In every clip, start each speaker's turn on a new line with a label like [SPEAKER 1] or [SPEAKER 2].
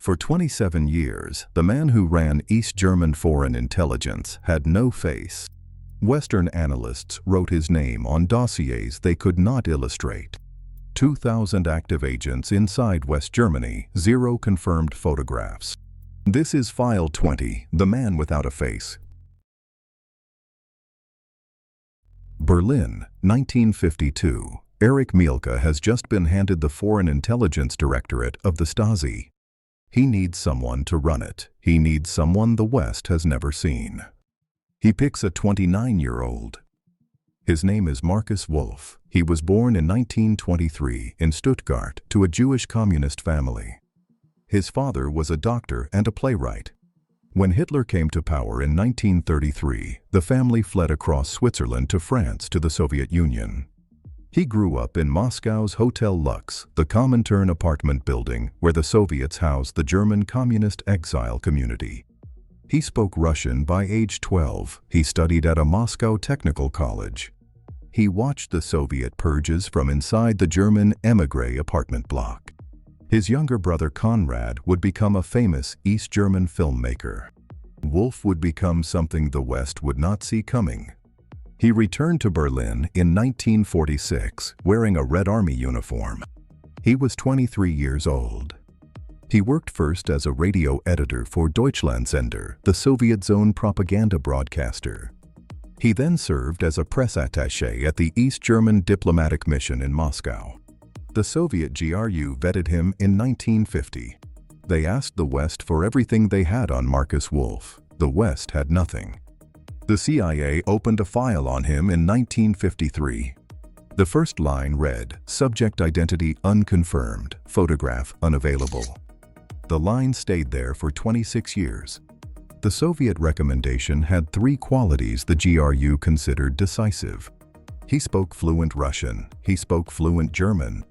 [SPEAKER 1] For 27 years, the man who ran East German foreign intelligence had no face. Western analysts wrote his name on dossiers they could not illustrate. 2,000 active agents inside West Germany, 0 confirmed photographs. This is File 20, The Man Without a Face. Berlin, 1952. Erich Mielke has just been handed the Foreign Intelligence Directorate of the Stasi. He needs someone to run it. He needs someone the West has never seen. He picks a 29-year-old. His name is Markus Wolf. He was born in 1923 in Stuttgart to a Jewish communist family. His father was a doctor and a playwright. When Hitler came to power in 1933, the family fled across Switzerland to France to the Soviet Union. He grew up in Moscow's Hotel Lux, the Comintern apartment building where the Soviets housed the German communist exile community. He spoke Russian by age 12. He studied at a Moscow technical college. He watched the Soviet purges from inside the German émigré apartment block. His younger brother Konrad would become a famous East German filmmaker. Wolf would become something the West would not see coming. He returned to Berlin in 1946, wearing a Red Army uniform. He was 23 years old. He worked first as a radio editor for Deutschlandsender, the Soviet zone propaganda broadcaster. He then served as a press attaché at the East German diplomatic mission in Moscow. The Soviet GRU vetted him in 1950. They asked the West for everything they had on Markus Wolf. The West had nothing. The CIA opened a file on him in 1953. The first line read, "Subject identity unconfirmed, photograph unavailable." The line stayed there for 26 years. The Soviet recommendation had 3 qualities the GRU considered decisive. He spoke fluent Russian, he spoke fluent German,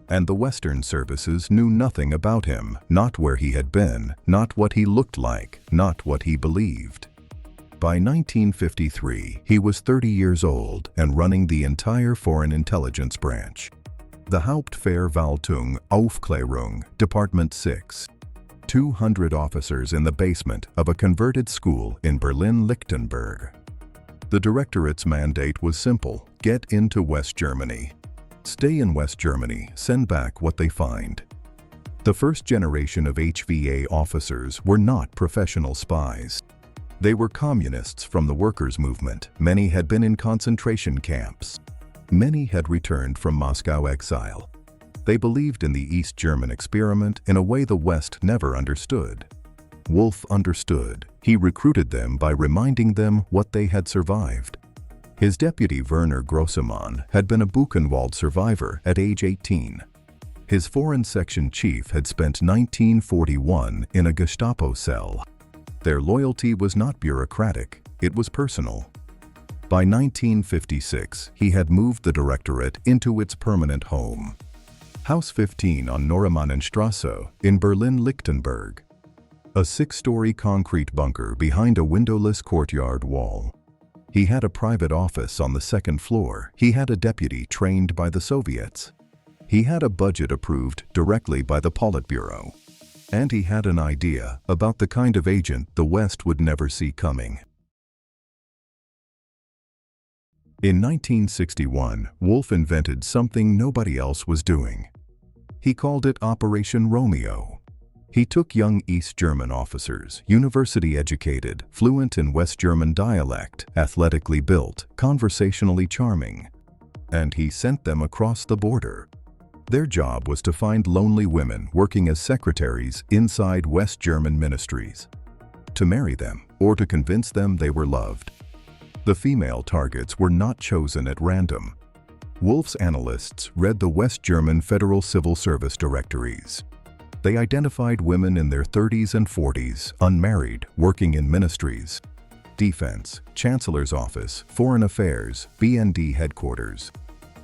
[SPEAKER 1] and the Western services knew nothing about him, not where he had been, not what he looked like, not what he believed. By 1953, he was 30 years old and running the entire foreign intelligence branch. The Hauptverwaltung Aufklärung, Department 6. 200 officers in the basement of a converted school in Berlin-Lichtenberg. The directorate's mandate was simple: get into West Germany. Stay in West Germany, send back what they find. The first generation of HVA officers were not professional spies. They were communists from the workers' movement. Many had been in concentration camps. Many had returned from Moscow exile. They believed in the East German experiment in a way the West never understood. Wolf understood. He recruited them by reminding them what they had survived. His deputy Werner Grossemann had been a Buchenwald survivor at age 18. His foreign section chief had spent 1941 in a Gestapo cell. Their loyalty was not bureaucratic, it was personal. By 1956, he had moved the directorate into its permanent home. House 15 on Normannenstraße in Berlin-Lichtenberg. A 6-story concrete bunker behind a windowless courtyard wall. He had a private office on the 2nd floor. He had a deputy trained by the Soviets. He had a budget approved directly by the Politburo. And he had an idea about the kind of agent the West would never see coming. In 1961, Wolf invented something nobody else was doing. He called it Operation Romeo. He took young East German officers, university-educated, fluent in West German dialect, athletically built, conversationally charming, and he sent them across the border. Their job was to find lonely women working as secretaries inside West German ministries, to marry them or to convince them they were loved. The female targets were not chosen at random. Wolf's analysts read the West German Federal Civil Service directories. They identified women in their 30s and 40s, unmarried, working in ministries, defense, Chancellor's office, foreign affairs, BND headquarters.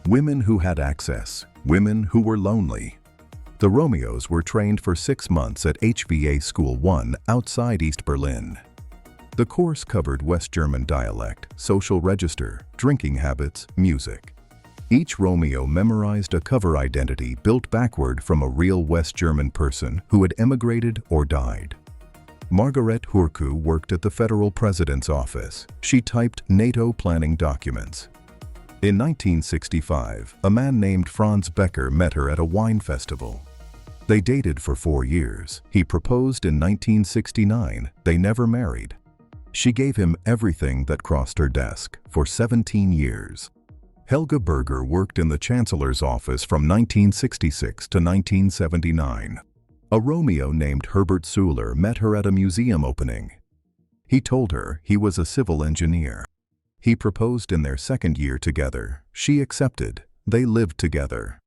[SPEAKER 1] Women who had access, women who were lonely. The Romeos were trained for 6 months at HVA School 1 outside East Berlin. The course covered West German dialect, social register, drinking habits, music. Each Romeo memorized a cover identity built backward from a real West German person who had emigrated or died. Margarete Höke worked at the federal president's office. She typed NATO planning documents. In 1965, a man named Franz Becker met her at a wine festival. They dated for 4 years. He proposed in 1969. They never married. She gave him everything that crossed her desk for 17 years. Helge Berger worked in the Chancellor's office from 1966 to 1979. A Romeo named Herbert Suhler met her at a museum opening. He told her he was a civil engineer. He proposed in their second year together. She accepted. They lived together.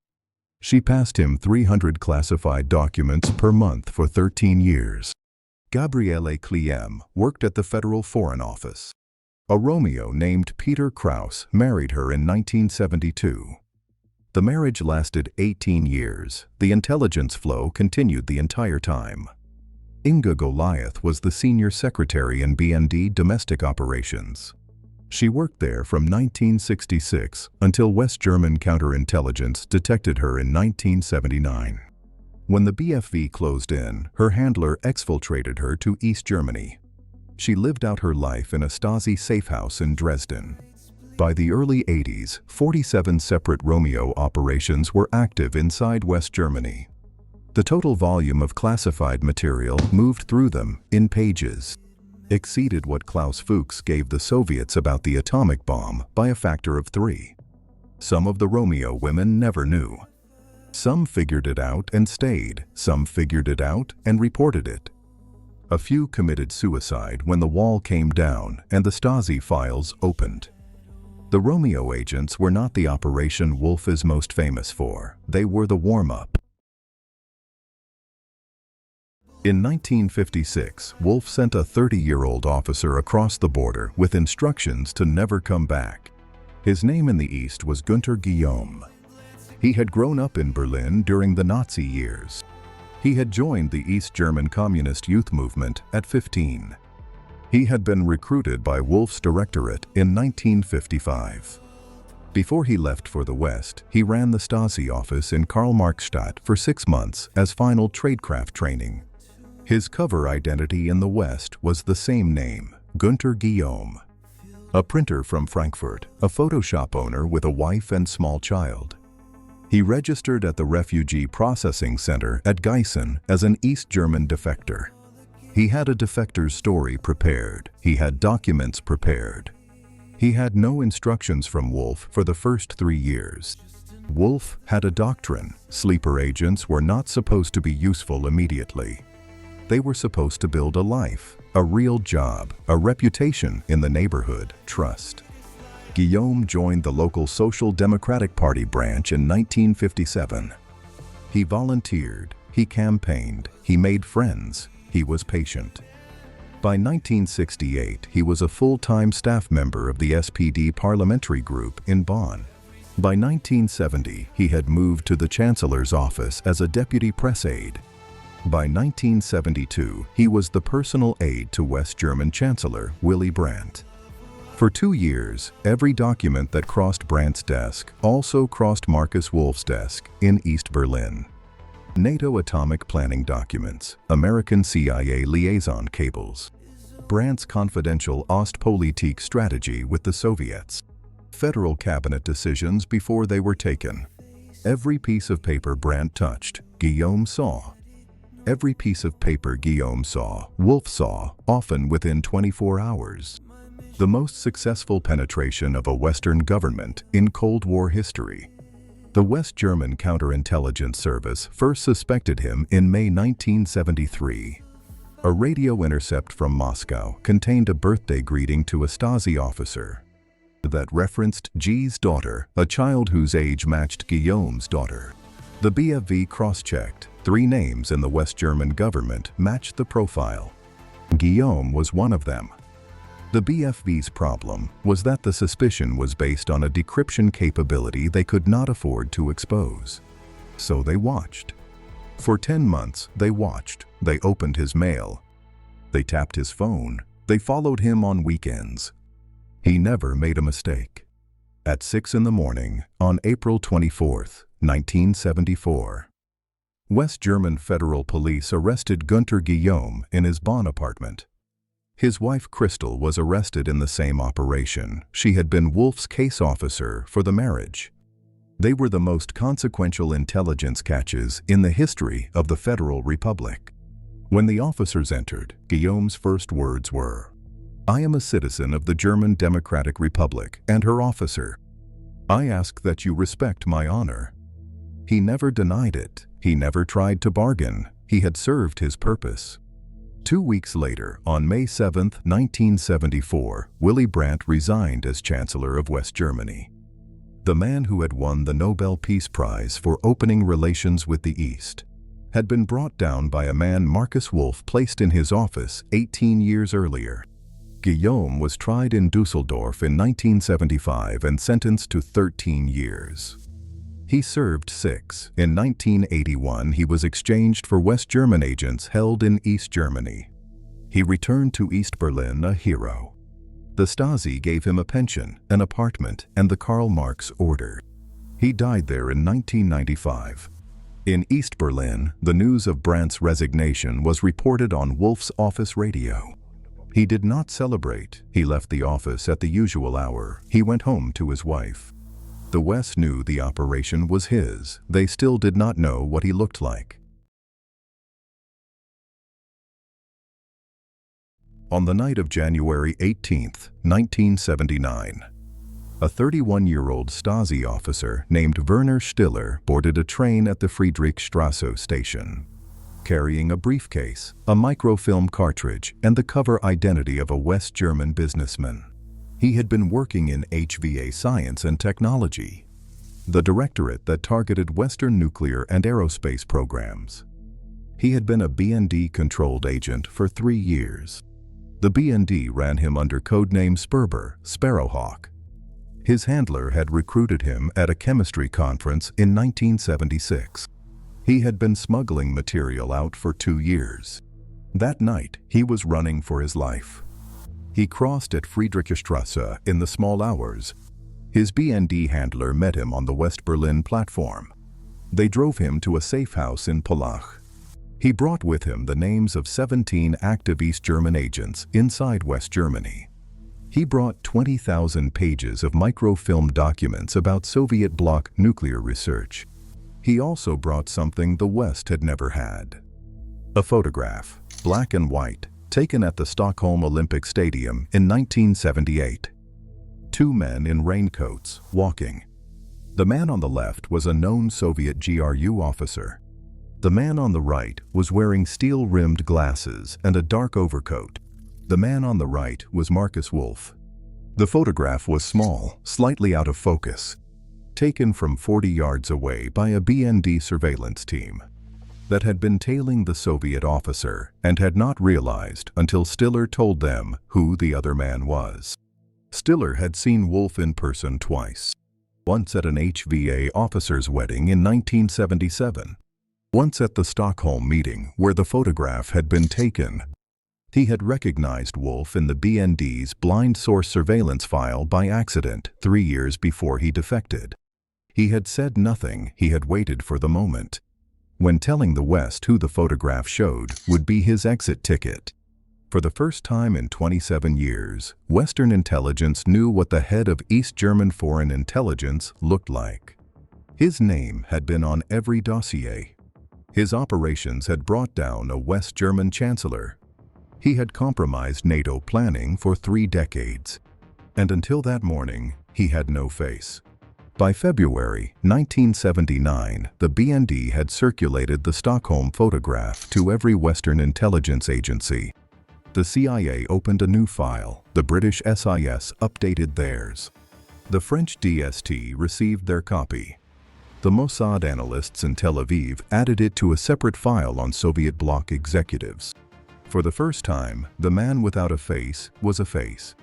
[SPEAKER 1] She passed him 300 classified documents per month for 13 years. Gabriele Kliem worked at the Federal Foreign Office. A Romeo named Peter Krauss married her in 1972. The marriage lasted 18 years. The intelligence flow continued the entire time. Inge Goliath was the senior secretary in BND Domestic Operations. She worked there from 1966 until West German counterintelligence detected her in 1979. When the BFV closed in, her handler exfiltrated her to East Germany. She lived out her life in a Stasi safe house in Dresden. By the early 80s, 47 separate Romeo operations were active inside West Germany. The total volume of classified material moved through them, in pages, exceeded what Klaus Fuchs gave the Soviets about the atomic bomb by a factor of 3. Some of the Romeo women never knew. Some figured it out and stayed. Some figured it out and reported it. A few committed suicide when the wall came down and the Stasi files opened. The Romeo agents were not the operation Wolf is most famous for. They were the warm-up. In 1956, Wolf sent a 30-year-old officer across the border with instructions to never come back. His name in the East was Günther Guillaume. He had grown up in Berlin during the Nazi years. He had joined the East German Communist Youth Movement at 15. He had been recruited by Wolf's directorate in 1955. Before he left for the West, he ran the Stasi office in Karl-Marx-Stadt for 6 months as final tradecraft training. His cover identity in the West was the same name, Günther Guillaume. A printer from Frankfurt, a Photoshop owner with a wife and small child. He registered at the Refugee Processing Center at Gießen as an East German defector. He had a defector's story prepared. He had documents prepared. He had no instructions from Wolf for the first 3 years. Wolf had a doctrine. Sleeper agents were not supposed to be useful immediately. They were supposed to build a life, a real job, a reputation in the neighborhood, trust. Guillaume joined the local Social Democratic Party branch in 1957. He volunteered, he campaigned, he made friends, he was patient. By 1968, he was a full-time staff member of the SPD parliamentary group in Bonn. By 1970, he had moved to the Chancellor's office as a deputy press aide. By 1972, he was the personal aide to West German Chancellor Willy Brandt. For 2 years, every document that crossed Brandt's desk also crossed Markus Wolf's desk in East Berlin. NATO atomic planning documents, American CIA liaison cables, Brandt's confidential Ostpolitik strategy with the Soviets, federal cabinet decisions before they were taken. Every piece of paper Brandt touched, Guillaume saw. Every piece of paper Guillaume saw, Wolf saw, often within 24 hours. The most successful penetration of a Western government in Cold War history. The West German Counterintelligence Service first suspected him in May 1973. A radio intercept from Moscow contained a birthday greeting to a Stasi officer that referenced G's daughter, a child whose age matched Guillaume's daughter. The BFV cross-checked. 3 names in the West German government matched the profile. Guillaume was one of them. The BFV's problem was that the suspicion was based on a decryption capability they could not afford to expose. So they watched. For 10 months, they watched. They opened his mail. They tapped his phone. They followed him on weekends. He never made a mistake. at 6 in the morning on April 24, 1974. West German Federal Police arrested Günther Guillaume in his Bonn apartment. His wife Christel was arrested in the same operation. She had been Wolf's case officer for the marriage. They were the most consequential intelligence catches in the history of the Federal Republic. When the officers entered, Guillaume's first words were, "I am a citizen of the German Democratic Republic and her officer. I ask that you respect my honor." He never denied it. He never tried to bargain. He had served his purpose. 2 weeks later, on May 7, 1974, Willy Brandt resigned as Chancellor of West Germany. The man who had won the Nobel Peace Prize for opening relations with the East had been brought down by a man Markus Wolf placed in his office 18 years earlier. Guillaume was tried in Dusseldorf in 1975 and sentenced to 13 years. He served 6. In 1981, he was exchanged for West German agents held in East Germany. He returned to East Berlin a hero. The Stasi gave him a pension, an apartment, and the Karl Marx Order. He died there in 1995. In East Berlin, the news of Brandt's resignation was reported on Wolf's office radio. He did not celebrate. He left the office at the usual hour. He went home to his wife. The West knew the operation was his. They still did not know what he looked like. On the night of January 18, 1979, a 31-year-old Stasi officer named Werner Stiller boarded a train at the Friedrichstraße station, carrying a briefcase, a microfilm cartridge, and the cover identity of a West German businessman. He had been working in HVA Science and Technology, the directorate that targeted Western nuclear and aerospace programs. He had been a BND-controlled agent for 3 years. The BND ran him under codename Sperber, Sparrowhawk. His handler had recruited him at a chemistry conference in 1976. He had been smuggling material out for 2 years. That night, he was running for his life. He crossed at Friedrichstraße in the small hours. His BND handler met him on the West Berlin platform. They drove him to a safe house in Pullach. He brought with him the names of 17 active East German agents inside West Germany. He brought 20,000 pages of microfilm documents about Soviet bloc nuclear research. He also brought something the West had never had: a photograph, black and white, taken at the Stockholm Olympic Stadium in 1978. 2 men in raincoats, walking. The man on the left was a known Soviet GRU officer. The man on the right was wearing steel-rimmed glasses and a dark overcoat. The man on the right was Markus Wolf. The photograph was small, slightly out of focus, taken from 40 yards away by a BND surveillance team that had been tailing the Soviet officer and had not realized until Stiller told them who the other man was. Stiller had seen Wolf in person twice. Once at an HVA officer's wedding in 1977. Once at the Stockholm meeting where the photograph had been taken. He had recognized Wolf in the BND's blind source surveillance file by accident 3 years before he defected. He had said nothing. He had waited for the moment when telling the West who the photograph showed would be his exit ticket. For the first time in 27 years, Western intelligence knew what the head of East German foreign intelligence looked like. His name had been on every dossier. His operations had brought down a West German chancellor. He had compromised NATO planning for 3 decades. And until that morning, he had no face. By February 1979, the BND had circulated the Stockholm photograph to every Western intelligence agency. The CIA opened a new file. The British SIS updated theirs. The French DST received their copy. The Mossad analysts in Tel Aviv added it to a separate file on Soviet bloc executives. For the first time, the man without a face was a face.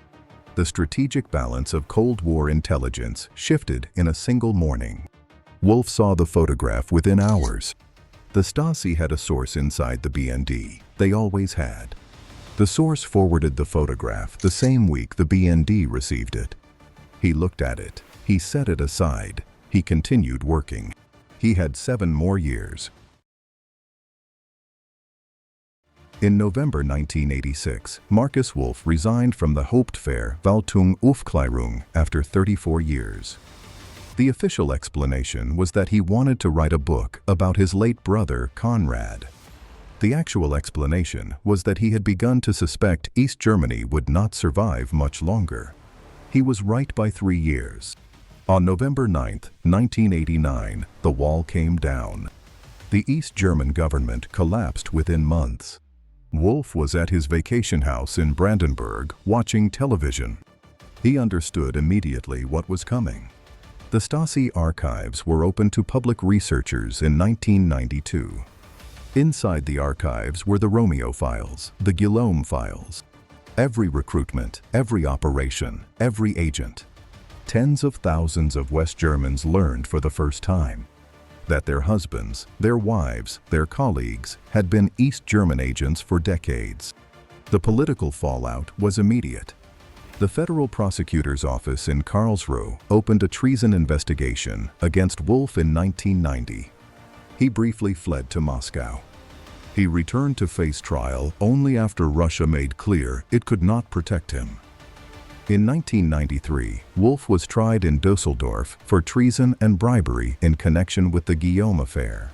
[SPEAKER 1] The strategic balance of Cold War intelligence shifted in a single morning. Wolf saw the photograph within hours. The Stasi had a source inside the BND. They always had. The source forwarded the photograph the same week the BND received it. He looked at it. He set it aside. He continued working. He had 7 more years. In November 1986, Markus Wolf resigned from the Hauptverwaltung Aufklärung after 34 years. The official explanation was that he wanted to write a book about his late brother, Konrad. The actual explanation was that he had begun to suspect East Germany would not survive much longer. He was right by 3 years. On November 9, 1989, the wall came down. The East German government collapsed within months. Wolf was at his vacation house in Brandenburg watching television. He understood immediately what was coming. The Stasi archives were open to public researchers in 1992. Inside the archives were the Romeo files, the GUILLAUME files. Every recruitment, every operation, every agent. Tens of thousands of West Germans learned for the first time that their husbands, their wives, their colleagues had been East German agents for decades. The political fallout was immediate. The Federal Prosecutor's Office in Karlsruhe opened a treason investigation against Wolf in 1990. He briefly fled to Moscow. He returned to face trial only after Russia made clear it could not protect him. In 1993, Wolf was tried in Düsseldorf for treason and bribery in connection with the Guillaume affair.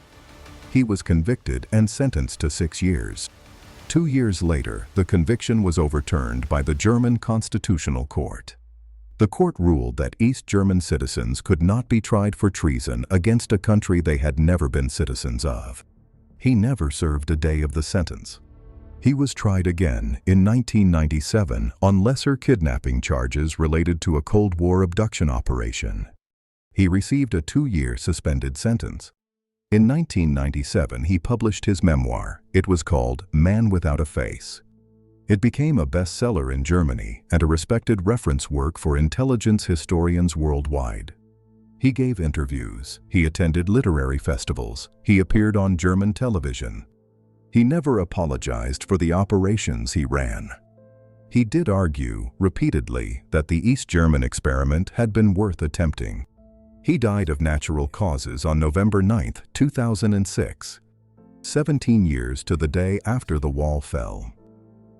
[SPEAKER 1] He was convicted and sentenced to 6 years. 2 years later, the conviction was overturned by the German Constitutional Court. The court ruled that East German citizens could not be tried for treason against a country they had never been citizens of. He never served a day of the sentence. He was tried again in 1997 on lesser kidnapping charges related to a Cold War abduction operation. He received a 2-year suspended sentence. In 1997, he published his memoir. It was called Man Without a Face. It became a bestseller in Germany and a respected reference work for intelligence historians worldwide. He gave interviews, he attended literary festivals, he appeared on German television. He never apologized for the operations he ran. He did argue, repeatedly, that the East German experiment had been worth attempting. He died of natural causes on November 9, 2006, 17 years to the day after the wall fell.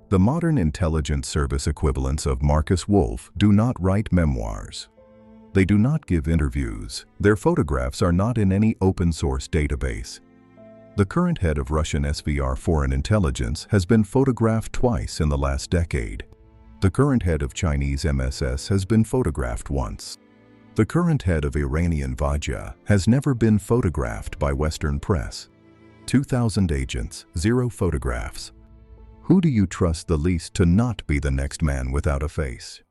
[SPEAKER 1] The modern intelligence service equivalents of Markus Wolf do not write memoirs. They do not give interviews. Their photographs are not in any open-source database. The current head of Russian SVR Foreign Intelligence has been photographed twice in the last decade. The current head of Chinese MSS has been photographed once. The current head of Iranian Vajra has never been photographed by Western press. 2,000 agents, 0 photographs. Who do you trust the least to not be the next man without a face?